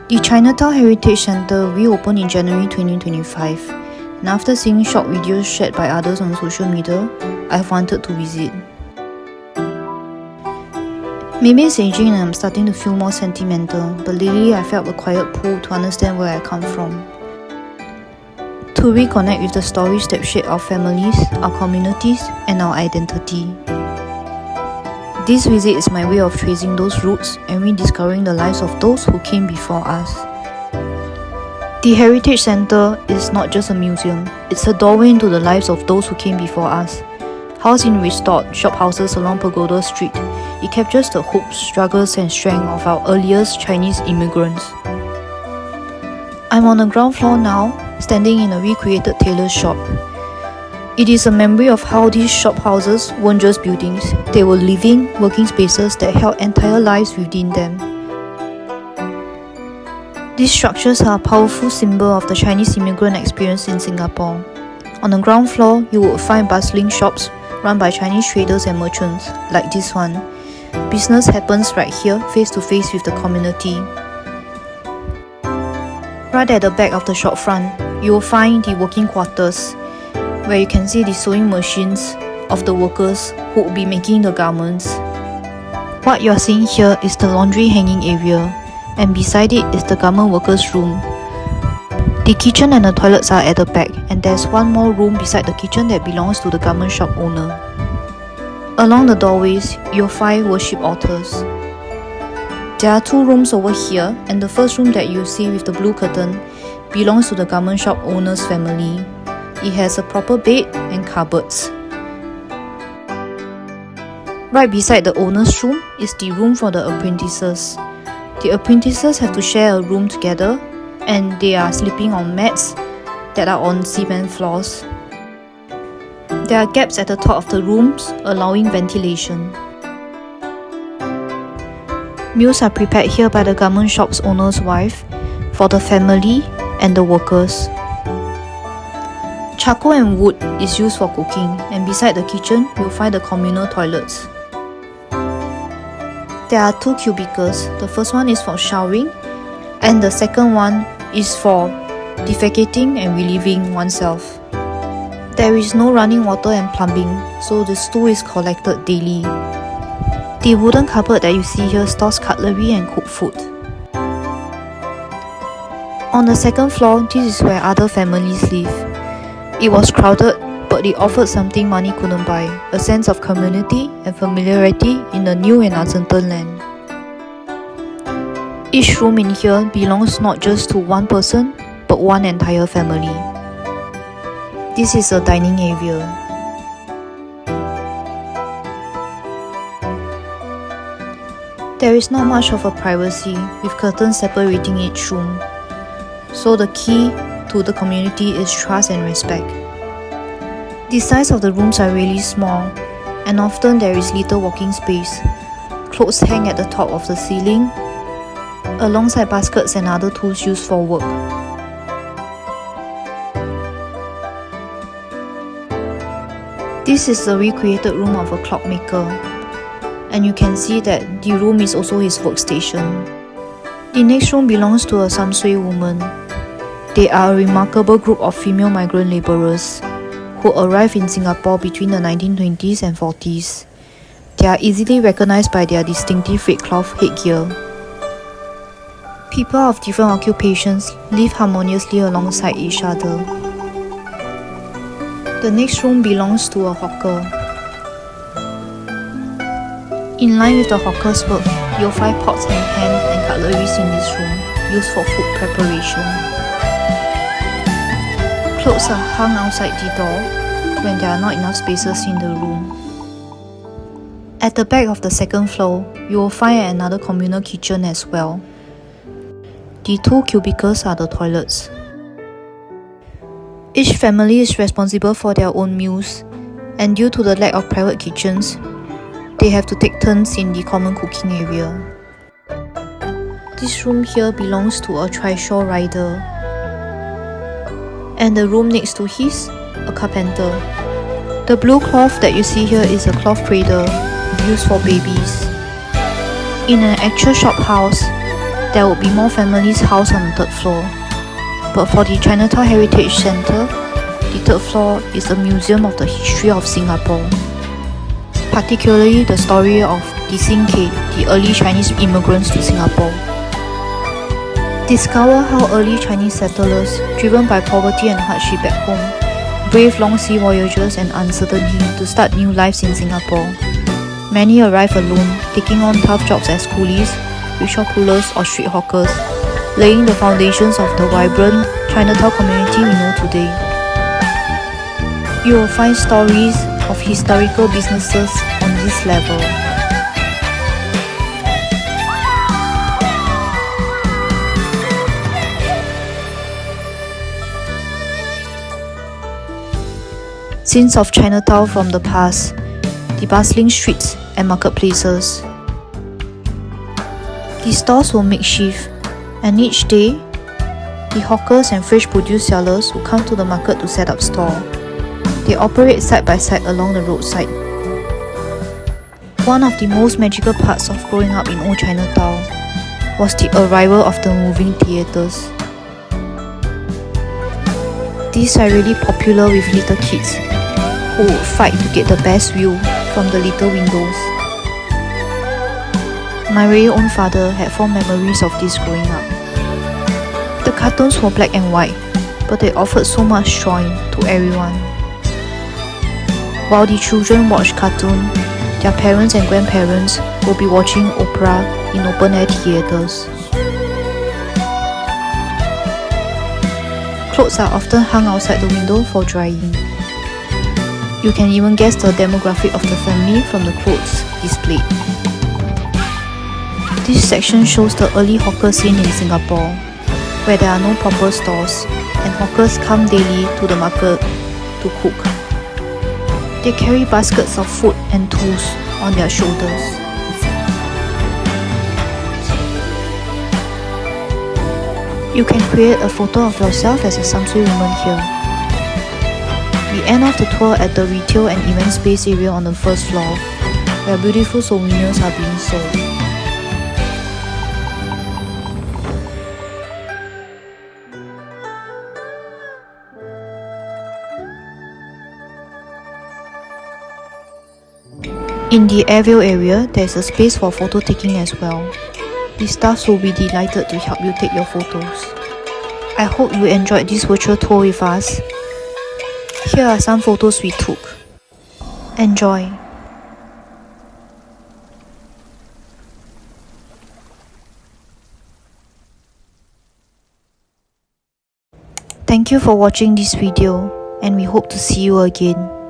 The Chinatown Heritage Centre reopened in January 2025, and after seeing shock videos shared by others on social media, I've wanted to visit. Maybe it's aging and I'm starting to feel more sentimental, but lately I felt a quiet pull to understand where I come from. To reconnect with the stories that shape our families, our communities, and our identity. This visit is my way of tracing those roots and rediscovering the lives of those who came before us. The Heritage Centre is not just a museum, it's a doorway into the lives of those who came before us. Housed in restored shophouses along Pagoda Street, it captures the hopes, struggles and strength of our earliest Chinese immigrants. I'm on the ground floor now, standing in a recreated tailor's shop. It is a memory of how these shophouses weren't just buildings, they were living, working spaces that held entire lives within them. These structures are a powerful symbol of the Chinese immigrant experience in Singapore. On the ground floor, you would find bustling shops run by Chinese traders and merchants, like this one. Business happens right here, face to face with the community. Right at the back of the shop front, you will find the working quarters, where you can see the sewing machines of the workers who will be making the garments. What you are seeing here is the laundry hanging area, and beside it is the garment workers' room. The kitchen and the toilets are at the back, and there's one more room beside the kitchen that belongs to the garment shop owner. Along the doorways, you'll find worship altars. There are two rooms over here, and the first room that you see with the blue curtain belongs to the garment shop owner's family. It has a proper bed and cupboards. Right beside the owner's room is the room for the apprentices. The apprentices have to share a room together, and they are sleeping on mats that are on cement floors. There are gaps at the top of the rooms, allowing ventilation. Meals are prepared here by the garment shop's owner's wife, for the family and the workers. Charcoal and wood is used for cooking, and beside the kitchen, you'll find the communal toilets. There are two cubicles. The first one is for showering, and the second one is for defecating and relieving oneself. There is no running water and plumbing, so the stool is collected daily. The wooden cupboard that you see here stores cutlery and cooked food. On the second floor, this is where other families live. It was crowded, but it offered something money couldn't buy, a sense of community and familiarity in a new and uncertain land. Each room in here belongs not just to one person, but one entire family. This is a dining area. There is not much of a privacy, with curtains separating each room. So the key to the community is trust and respect. The size of the rooms are really small, and often there is little walking space. Clothes hang at the top of the ceiling, alongside baskets and other tools used for work. This is the recreated room of a clockmaker, and you can see that the room is also his workstation. The next room belongs to a Samsui woman. They are a remarkable group of female migrant labourers who arrived in Singapore between the 1920s and 40s. They are easily recognised by their distinctive red cloth headgear. People of different occupations live harmoniously alongside each other. The next room belongs to a hawker. In line with the hawker's work, you'll find pots and pans and cutleries in this room, used for food preparation. Clothes are hung outside the door when there are not enough spaces in the room. At the back of the second floor, you will find another communal kitchen as well. The two cubicles are the toilets. Each family is responsible for their own meals, and due to the lack of private kitchens, they have to take turns in the common cooking area. This room here belongs to a trishaw rider, and the room next to his, a carpenter. The blue cloth that you see here is a cloth cradle used for babies. In an actual shop house, there would be more families housed on the third floor. But for the Chinatown Heritage Centre, the third floor is a museum of the history of Singapore, particularly the story of the Singke, the early Chinese immigrants to Singapore. Discover how early Chinese settlers, driven by poverty and hardship at home, braved long sea voyages and uncertainty to start new lives in Singapore. Many arrive alone, taking on tough jobs as coolies, rickshaw pullers or street hawkers, laying the foundations of the vibrant Chinatown community we know today. You will find stories of historical businesses on this level. Scenes of Chinatown from the past, the bustling streets and marketplaces. The stores were makeshift, and each day, the hawkers and fresh produce sellers would come to the market to set up store. They operate side by side along the roadside. One of the most magical parts of growing up in old Chinatown was the arrival of the moving theatres. These are really popular with little kids who would fight to get the best view from the little windows. My very own father had fond memories of this growing up. The cartoons were black and white, but they offered so much joy to everyone. While the children watched cartoon, their parents and grandparents will be watching opera in open-air theatres. Clothes are often hung outside the window for drying. You can even guess the demographic of the family from the clothes displayed. This section shows the early hawker scene in Singapore, where there are no proper stores and hawkers come daily to the market to cook. They carry baskets of food and tools on their shoulders. You can create a photo of yourself as a Samsui woman here. We end off the tour at the retail and event space area on the first floor, where beautiful souvenirs are being sold. In the airview area, there is a space for photo taking as well. The staffs will be delighted to help you take your photos. I hope you enjoyed this virtual tour with us. Here are some photos we took. Enjoy! Thank you for watching this video, and we hope to see you again.